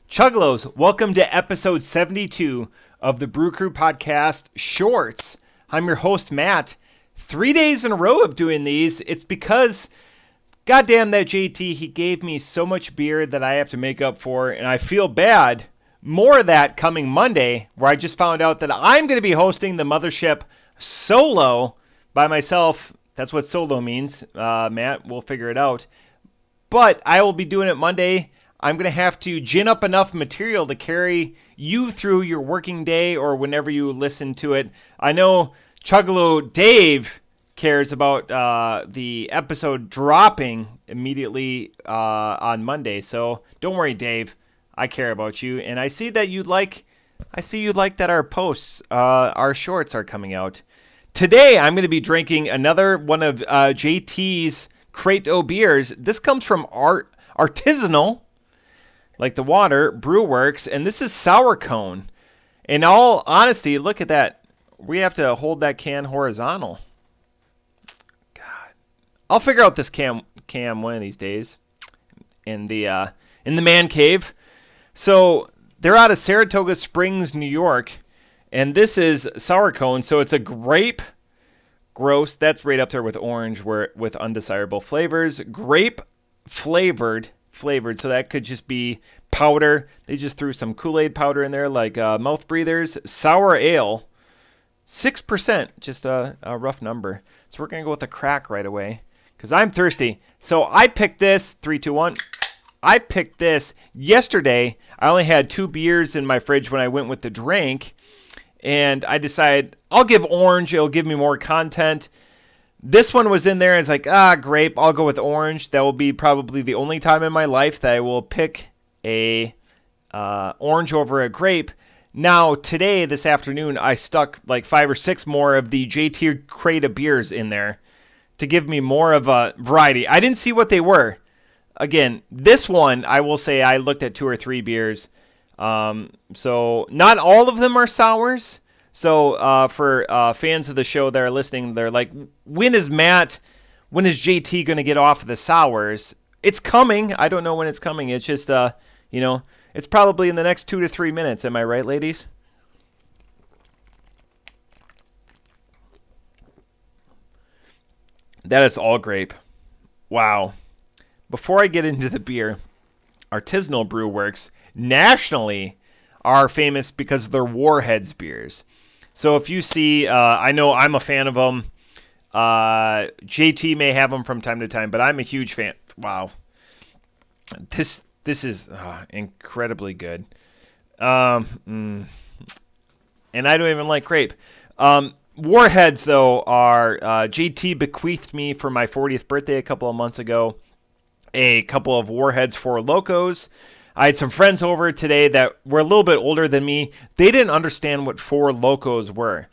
Chuggalos, welcome to episode 72 of the Brew Crew Podcast Shorts. I'm your host, Matt. 3 days in a row of doing these. It's because, goddamn that JT, he gave me so much beer that I have to make up for, and I feel bad. More of that coming Monday, where I just found out that I'm going to be hosting the Mothership solo by myself. That's what solo means, Matt. We'll figure it out. But I will be doing it Monday. I'm going to have to gin up enough material to carry you through your working day or whenever you listen to it. I know Chuggalo Dave cares about the episode dropping immediately on Monday. So don't worry, Dave. I care about you. And I see that you like that our posts, our shorts are coming out. Today, I'm going to be drinking another one of JT's Grape beers. This comes from Artisanal, like the water, Brew Works, and this is Sour Cone. In all honesty, look at that. We have to hold that can horizontal. God, I'll figure out this cam one of these days in the man cave. So they're out of Saratoga Springs, New York, and this is Sour Cone. So it's a grape. Gross. That's right up there with orange, with undesirable flavors. Grape flavored. So that could just be powder. They just threw some Kool-Aid powder in there, like mouth breathers. Sour ale, 6%, just a rough number. So we're gonna go with a crack right away because I'm thirsty. So I picked this. 3, 2, 1. I picked this yesterday. I only had 2 beers in my fridge when I went with the drink, and I decided I'll give orange. It'll give me more content. This one was in there. It's like, grape. I'll go with orange. That will be probably the only time in my life that I will pick a orange over a grape. Now, today, this afternoon, I stuck like 5 or 6 more of the JT crate of beers in there to give me more of a variety. I didn't see what they were. Again, this one, I will say I looked at 2 or 3 beers. So not all of them are sours. So for fans of the show that are listening, they're like, when is JT going to get off of the sours? It's coming. I don't know when it's coming. It's just, it's probably in the next 2 to 3 minutes. Am I right, ladies? That is all grape. Wow. Before I get into the beer, Artisanal Brew Works nationally are famous because of their Warheads beers. So if you see, I know I'm a fan of them. JT may have them from time to time, but I'm a huge fan. Wow, this is incredibly good. And I don't even like grape. Warheads though are JT bequeathed me for my 40th birthday a couple of months ago a couple of Warheads Four Locos. I had some friends over today that were a little bit older than me. They didn't understand what Four Locos were.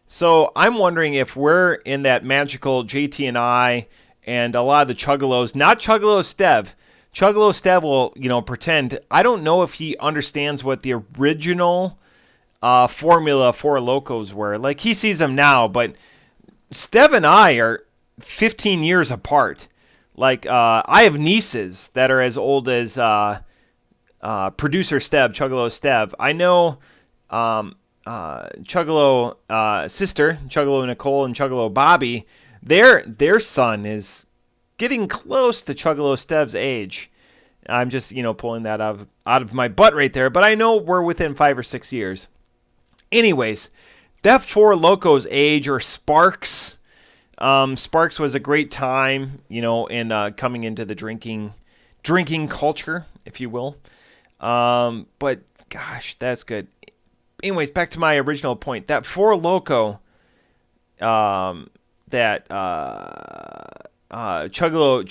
So I'm wondering if we're in that magical JT and a lot of the Chuggalos, not Chuggalos Stev. Chuggalos Stev will, pretend. I don't know if he understands what the original formula Four Locos were. Like, he sees them now, but Stev and I are 15 years apart. Like, I have nieces that are as old as producer Stev, Chuggalo Stev. I know Chuggalo sister, Chuggalo Nicole and Chuggalo Bobby, their son is getting close to Chuggalo Stev's age. I'm just, pulling that out of my butt right there, but I know we're within 5 or 6 years. Anyways, that Four Locos age, or Sparks, Sparks was a great time, in coming into the drinking culture, if you will. But gosh, that's good. Anyways, back to my original point. That Four Loko, that Chuggalo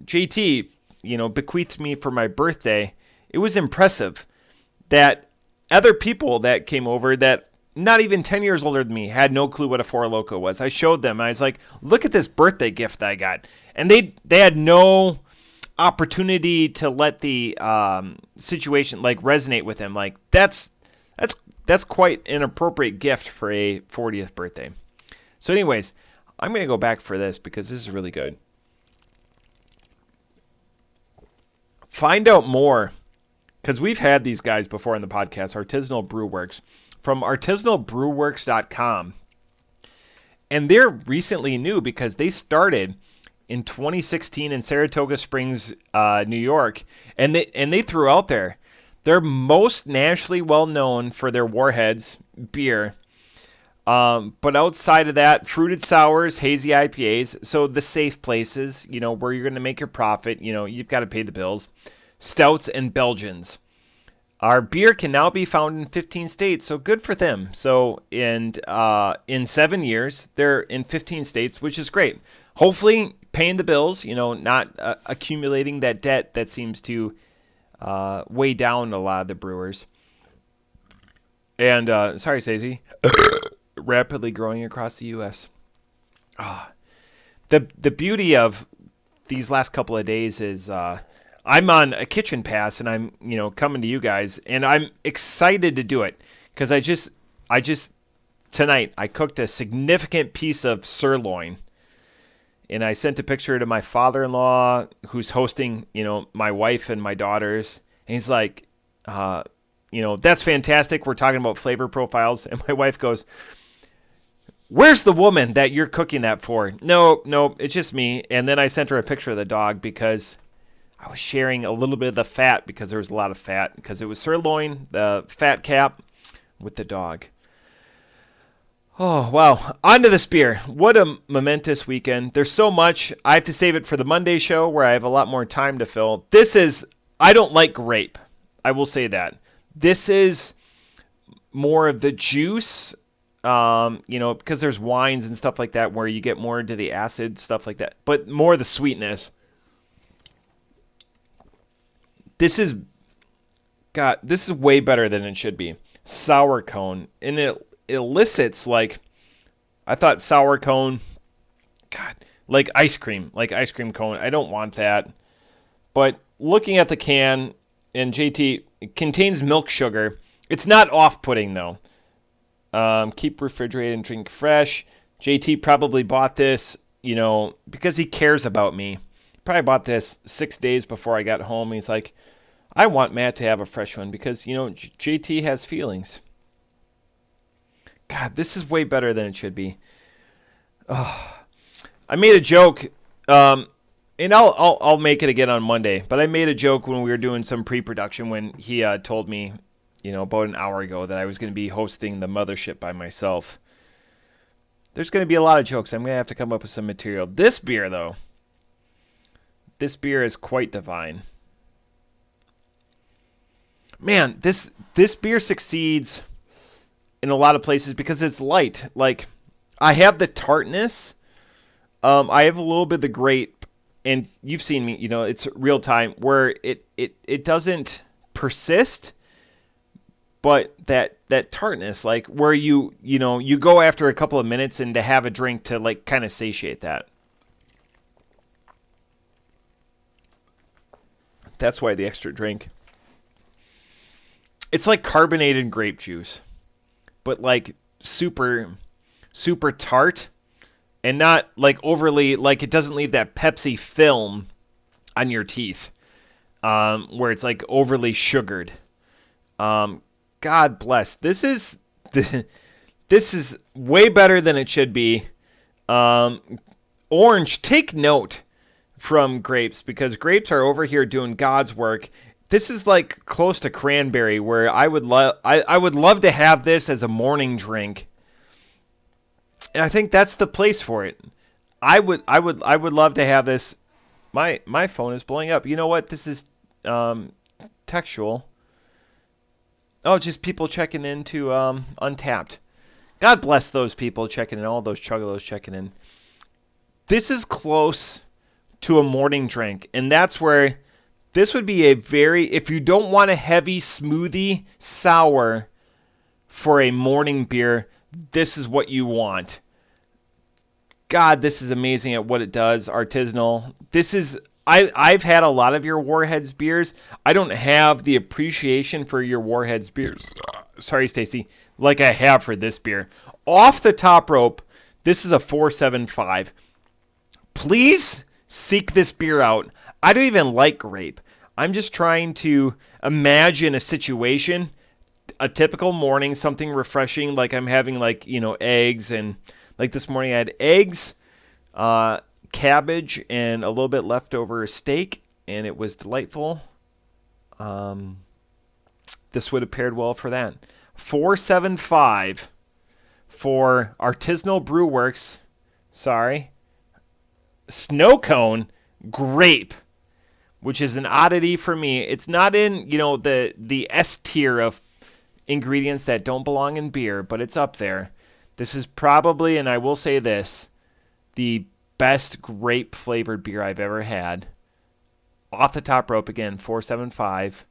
JT, bequeathed me for my birthday. It was impressive that other people that came over that not even 10 years older than me had no clue what a Four Loko was. I showed them, and I was like, look at this birthday gift I got. And they had no opportunity to let the situation resonate with him. Like, that's quite an appropriate gift for a 40th birthday. So anyways, I'm going to go back for this because this is really good. Find out more, because we've had these guys before in the podcast, Artisanal Brew Works, from artisanalbrewworks.com. And they're recently new because they started in 2016 in Saratoga Springs, New York, and they threw out there. They're most nationally well known for their Warheads beer. But outside of that, fruited sours, hazy IPAs, so the safe places, where you're going to make your profit, you've got to pay the bills. Stouts and Belgians. Our beer can now be found in 15 states, so good for them. So in 7 years, they're in 15 states, which is great. Hopefully paying the bills, not accumulating that debt that seems to weigh down a lot of the brewers. And, sorry, Stacey. Rapidly growing across the U.S. The beauty of these last couple of days is I'm on a kitchen pass and I'm coming to you guys and I'm excited to do it because I just tonight I cooked a significant piece of sirloin and I sent a picture to my father-in-law who's hosting my wife and my daughters and he's like that's fantastic. We're talking about flavor profiles and my wife goes, "Where's the woman that you're cooking that for?" No, it's just me. And then I sent her a picture of the dog because I was sharing a little bit of the fat because there was a lot of fat because it was sirloin, the fat cap with the dog. Oh, wow. On to this beer. What a momentous weekend. There's so much. I have to save it for the Monday show where I have a lot more time to fill. I don't like grape. I will say that. This is more of the juice. Because there's wines and stuff like that where you get more into the acid, stuff like that, but more the sweetness. This is way better than it should be. Sour cone, and it elicits I thought sour cone, like ice cream cone. I don't want that. But looking at the can, and JT, it contains milk sugar. It's not off-putting though. Keep refrigerated and drink fresh. JT probably bought this, because he cares about me. Probably bought this 6 days before I got home. He's like, I want Matt to have a fresh one because, JT has feelings. God, this is way better than it should be. Oh, I made a joke, and I'll make it again on Monday, but I made a joke when we were doing some pre-production when he told me, about an hour ago that I was going to be hosting the mothership by myself. There's going to be a lot of jokes. I'm going to have to come up with some material. This beer, though, is quite divine. Man, this beer succeeds in a lot of places because it's light. I have the tartness. I have a little bit of the grape, and you've seen me, it's real time, where it doesn't persist. But that tartness, where you go after a couple of minutes and to have a drink to kind of satiate that. That's why the extra drink. It's like carbonated grape juice, but super, super tart and not overly, it doesn't leave that Pepsi film on your teeth, where it's overly sugared. God bless. This is way better than it should be. Orange, take note from grapes because grapes are over here doing God's work. This is close to cranberry, where I would love to have this as a morning drink, and I think that's the place for it. I would love to have this. My phone is blowing up. You know what? This is textual. Oh, just people checking into Untapped. God bless those people checking in, all those Chuggalos checking in. This is close to a morning drink, and that's where this would be if you don't want a heavy smoothie sour for a morning beer, this is what you want. God, this is amazing at what it does, Artisanal. I've had a lot of your Warheads beers. I don't have the appreciation for your Warheads beers. Sorry, Stacy. Like I have for this beer. Off the top rope, this is a 4.75. Please seek this beer out. I don't even like grape. I'm just trying to imagine a situation, a typical morning, something refreshing, like I'm having eggs, and like this morning I had eggs, cabbage, and a little bit leftover steak, and it was delightful. This would have paired well for that. 475 for Artisanal Brew Works. Sorry. Snow Cone Grape, which is an oddity for me. It's not in, the S tier of ingredients that don't belong in beer, but it's up there. This is probably, and I will say this, the best grape flavored beer I've ever had. Off the top rope again, 475.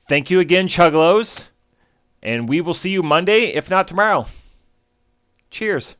Thank you again, Chuggalos, and we will see you Monday, if not tomorrow. Cheers.